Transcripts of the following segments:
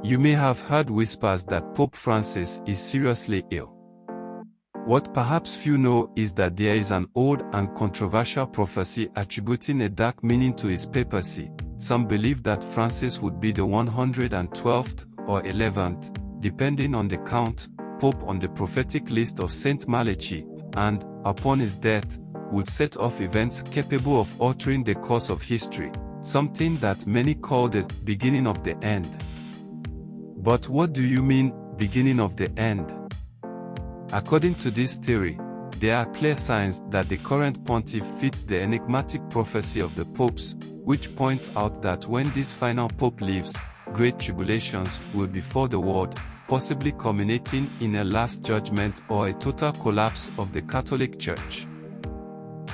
You may have heard whispers that Pope Francis is seriously ill. What perhaps few know is that there is an old and controversial prophecy attributing a dark meaning to his papacy. Some believe that Francis would be the 112th or 11th, depending on the count, Pope on the prophetic list of Saint Malachi, and, upon his death, would set off events capable of altering the course of history, something that many call the beginning of the end. But what do you mean, beginning of the end? According to this theory, there are clear signs that the current pontiff fits the enigmatic prophecy of the popes, which points out that when this final pope leaves, great tribulations will befall the world, possibly culminating in a last judgment or a total collapse of the Catholic Church.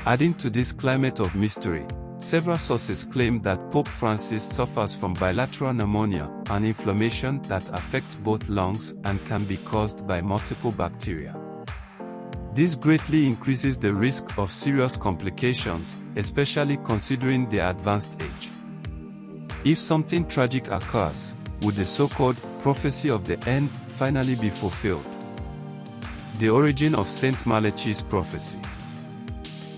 Adding to this climate of mystery, several sources claim that Pope Francis suffers from bilateral pneumonia, an inflammation that affects both lungs and can be caused by multiple bacteria. This greatly increases the risk of serious complications, especially considering their advanced age. If something tragic occurs, would the so-called prophecy of the end finally be fulfilled? The origin of Saint Malachi's prophecy.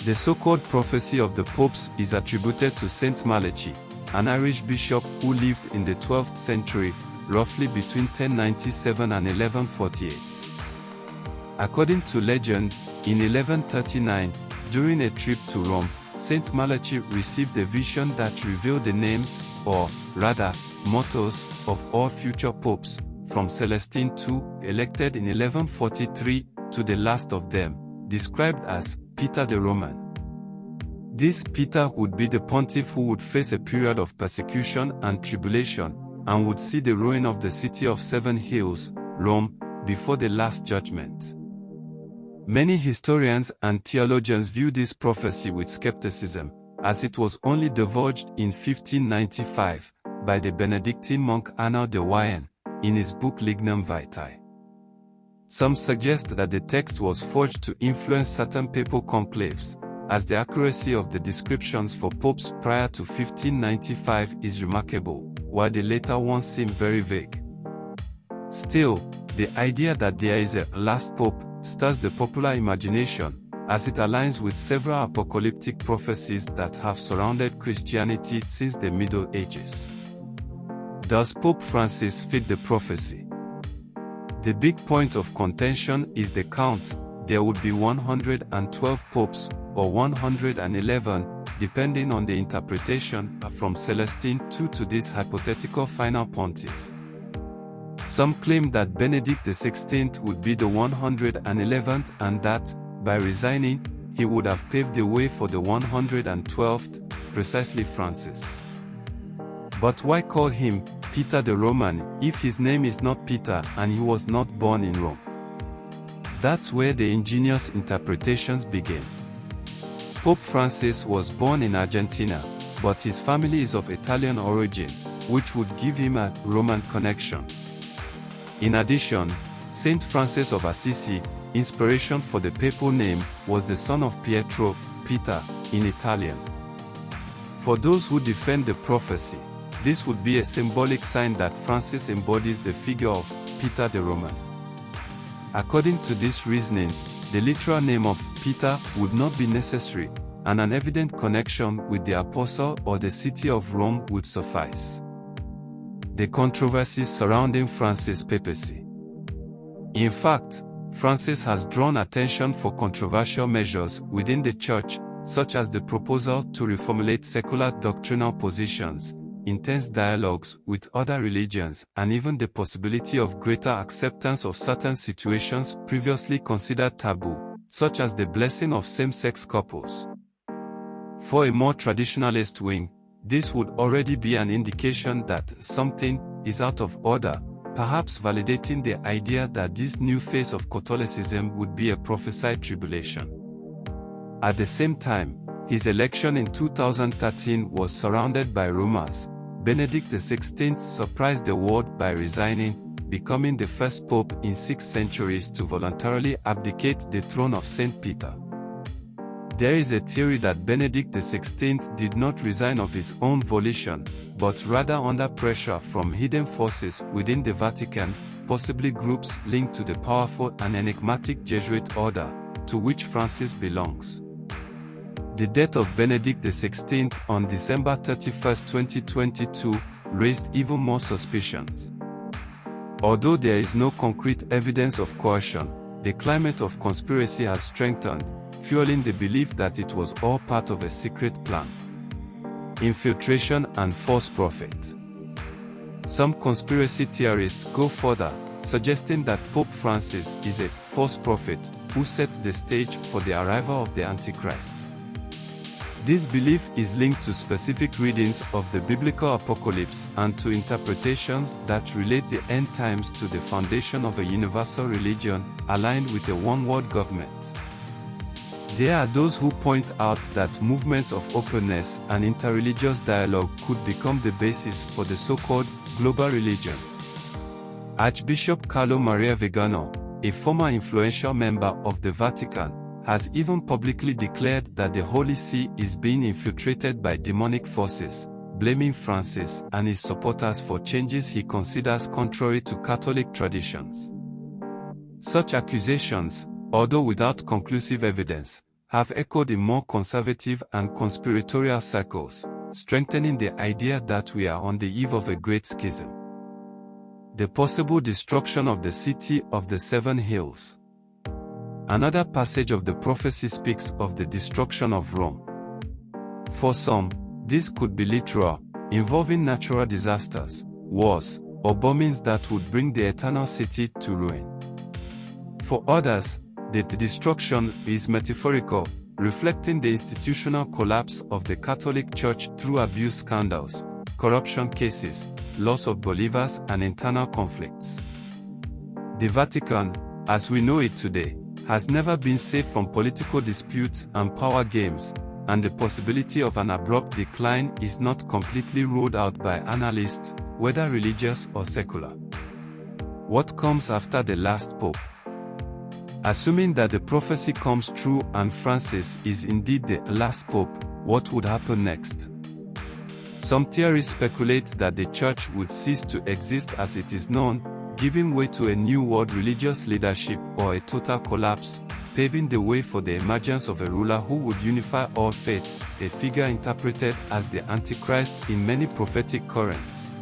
The so-called prophecy of the popes is attributed to Saint Malachi, an Irish bishop who lived in the 12th century, roughly between 1097 and 1148. According to legend, in 1139, during a trip to Rome, Saint Malachi received a vision that revealed the names, or rather, mottos, of all future popes, from Celestine II, elected in 1143, to the last of them, described as Peter the Roman. This Peter would be the pontiff who would face a period of persecution and tribulation, and would see the ruin of the city of Seven Hills, Rome, before the Last Judgement. Many historians and theologians view this prophecy with skepticism, as it was only divulged in 1595, by the Benedictine monk Arnaud de Wien, in his book Lignum Vitae. Some suggest that the text was forged to influence certain papal conclaves, as the accuracy of the descriptions for popes prior to 1595 is remarkable, while the later ones seem very vague. Still, the idea that there is a last pope stirs the popular imagination, as it aligns with several apocalyptic prophecies that have surrounded Christianity since the Middle Ages. Does Pope Francis fit the prophecy? The big point of contention is the count. There would be 112 popes, or 111, depending on the interpretation, from Celestine II to this hypothetical final pontiff. Some claim that Benedict XVI would be the 111th and that, by resigning, he would have paved the way for the 112th, precisely Francis. But why call him Peter the Roman if his name is not Peter and he was not born in Rome? That's where the ingenious interpretations begin. Pope Francis was born in Argentina, but his family is of Italian origin, which would give him a Roman connection. In addition, Saint Francis of Assisi, inspiration for the papal name, was the son of Pietro, Peter, in Italian. For those who defend the prophecy, this would be a symbolic sign that Francis embodies the figure of Peter the Roman. According to this reasoning, the literal name of Peter would not be necessary, and an evident connection with the apostle or the city of Rome would suffice. The controversies surrounding Francis' papacy. In fact, Francis has drawn attention for controversial measures within the Church, such as the proposal to reformulate secular doctrinal positions, intense dialogues with other religions, and even the possibility of greater acceptance of certain situations previously considered taboo, such as the blessing of same-sex couples. For a more traditionalist wing, this would already be an indication that something is out of order, perhaps validating the idea that this new phase of Catholicism would be a prophesied tribulation. At the same time, his election in 2013 was surrounded by rumors. Benedict XVI surprised the world by resigning, becoming the first pope in 6 centuries to voluntarily abdicate the throne of Saint Peter. There is a theory that Benedict XVI did not resign of his own volition, but rather under pressure from hidden forces within the Vatican, possibly groups linked to the powerful and enigmatic Jesuit order, to which Francis belongs. The death of Benedict XVI on December 31, 2022, raised even more suspicions. Although there is no concrete evidence of coercion, the climate of conspiracy has strengthened, fueling the belief that it was all part of a secret plan. Infiltration and false prophet. Some conspiracy theorists go further, suggesting that Pope Francis is a false prophet who sets the stage for the arrival of the Antichrist. This belief is linked to specific readings of the biblical apocalypse and to interpretations that relate the end times to the foundation of a universal religion aligned with a one-world government. There are those who point out that movements of openness and interreligious dialogue could become the basis for the so-called global religion. Archbishop Carlo Maria Vigano, a former influential member of the Vatican, has even publicly declared that the Holy See is being infiltrated by demonic forces, blaming Francis and his supporters for changes he considers contrary to Catholic traditions. Such accusations, although without conclusive evidence, have echoed in more conservative and conspiratorial circles, strengthening the idea that we are on the eve of a great schism. The possible destruction of the city of the Seven Hills. Another passage of the prophecy speaks of the destruction of Rome. For some, this could be literal, involving natural disasters, wars, or bombings that would bring the eternal city to ruin. For others, the destruction is metaphorical, reflecting the institutional collapse of the Catholic Church through abuse scandals, corruption cases, loss of believers, and internal conflicts. The Vatican, as we know it today, has never been safe from political disputes and power games, and the possibility of an abrupt decline is not completely ruled out by analysts, whether religious or secular. What comes after the last pope? Assuming that the prophecy comes true and Francis is indeed the last pope, what would happen next? Some theories speculate that the Church would cease to exist as it is known, giving way to a new world religious leadership or a total collapse, paving the way for the emergence of a ruler who would unify all faiths, a figure interpreted as the Antichrist in many prophetic currents.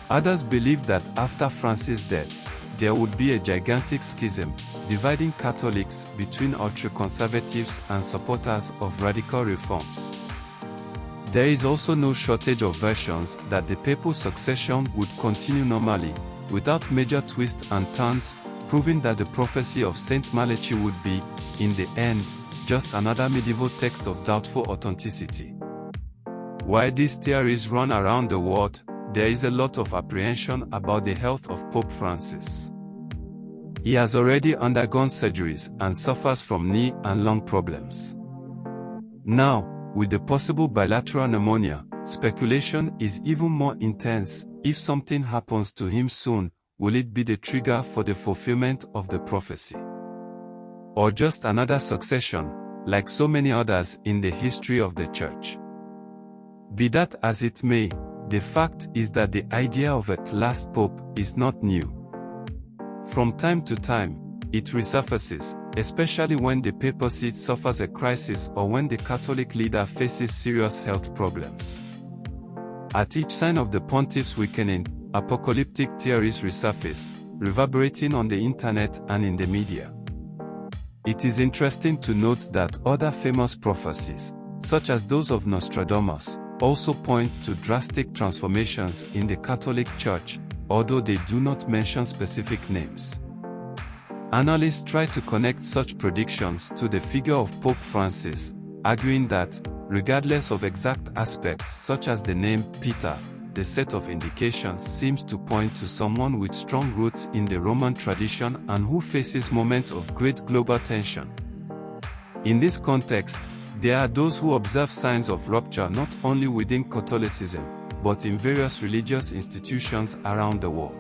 Others believe that after Francis' death, there would be a gigantic schism, dividing Catholics between ultra-conservatives and supporters of radical reforms. There is also no shortage of versions that the papal succession would continue normally, without major twists and turns, proving that the prophecy of Saint Malachi would be, in the end, just another medieval text of doubtful authenticity. While these theories run around the world, there is a lot of apprehension about the health of Pope Francis. He has already undergone surgeries and suffers from knee and lung problems. Now, with the possible bilateral pneumonia, speculation is even more intense. If something happens to him soon, will it be the trigger for the fulfillment of the prophecy? Or just another succession, like so many others in the history of the Church? Be that as it may, the fact is that the idea of a last pope is not new. From time to time, it resurfaces, especially when the papacy suffers a crisis or when the Catholic leader faces serious health problems. At each sign of the pontiff's weakening, apocalyptic theories resurface, reverberating on the internet and in the media. It is interesting to note that other famous prophecies, such as those of Nostradamus, also point to drastic transformations in the Catholic Church, although they do not mention specific names. Analysts try to connect such predictions to the figure of Pope Francis, arguing that, regardless of exact aspects such as the name Peter, the set of indications seems to point to someone with strong roots in the Roman tradition and who faces moments of great global tension. In this context, there are those who observe signs of rupture not only within Catholicism, but in various religious institutions around the world.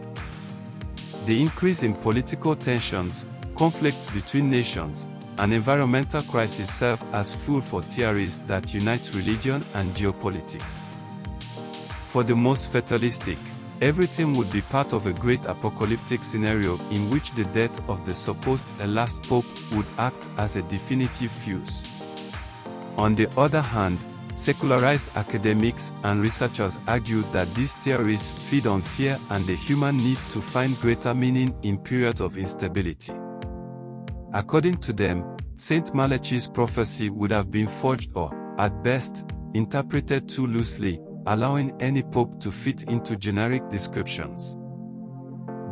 The increase in political tensions, conflicts between nations, an environmental crisis serves as fuel for theories that unite religion and geopolitics. For the most fatalistic, everything would be part of a great apocalyptic scenario in which the death of the supposed last pope would act as a definitive fuse. On the other hand, secularized academics and researchers argue that these theories feed on fear and the human need to find greater meaning in periods of instability. According to them, Saint Malachi's prophecy would have been forged or, at best, interpreted too loosely, allowing any pope to fit into generic descriptions.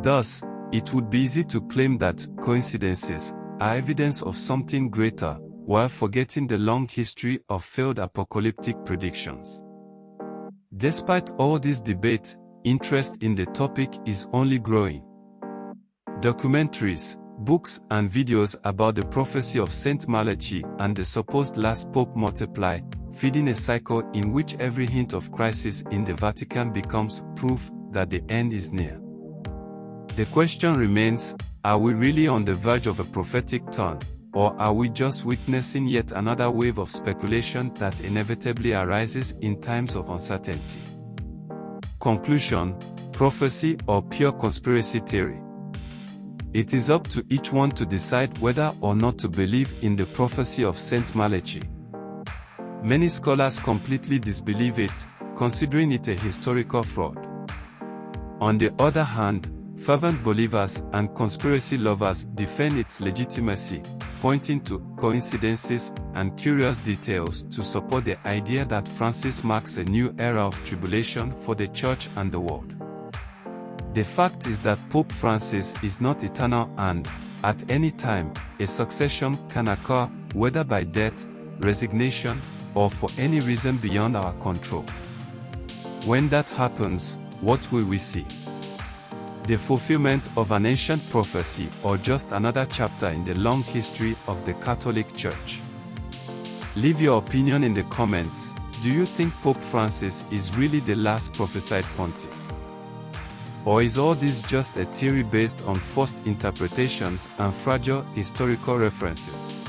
Thus, it would be easy to claim that coincidences are evidence of something greater, while forgetting the long history of failed apocalyptic predictions. Despite all this debate, interest in the topic is only growing. Documentaries, books and videos about the prophecy of Saint Malachi and the supposed last pope multiply, feeding a cycle in which every hint of crisis in the Vatican becomes proof that the end is near. The question remains, are we really on the verge of a prophetic turn, or are we just witnessing yet another wave of speculation that inevitably arises in times of uncertainty? Conclusion: prophecy or pure conspiracy theory? It is up to each one to decide whether or not to believe in the prophecy of Saint Malachi. Many scholars completely disbelieve it, considering it a historical fraud. On the other hand, fervent believers and conspiracy lovers defend its legitimacy, pointing to coincidences and curious details to support the idea that Francis marks a new era of tribulation for the Church and the world. The fact is that Pope Francis is not eternal and, at any time, a succession can occur, whether by death, resignation, or for any reason beyond our control. When that happens, what will we see? The fulfillment of an ancient prophecy or just another chapter in the long history of the Catholic Church? Leave your opinion in the comments. Do you think Pope Francis is really the last prophesied pontiff? Or is all this just a theory based on forced interpretations and fragile historical references?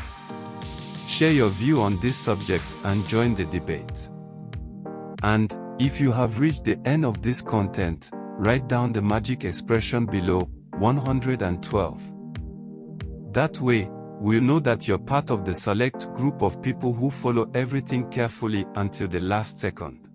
Share your view on this subject and join the debate. And, if you have reached the end of this content, write down the magic expression below, 112. That way, we'll know that you're part of the select group of people who follow everything carefully until the last second.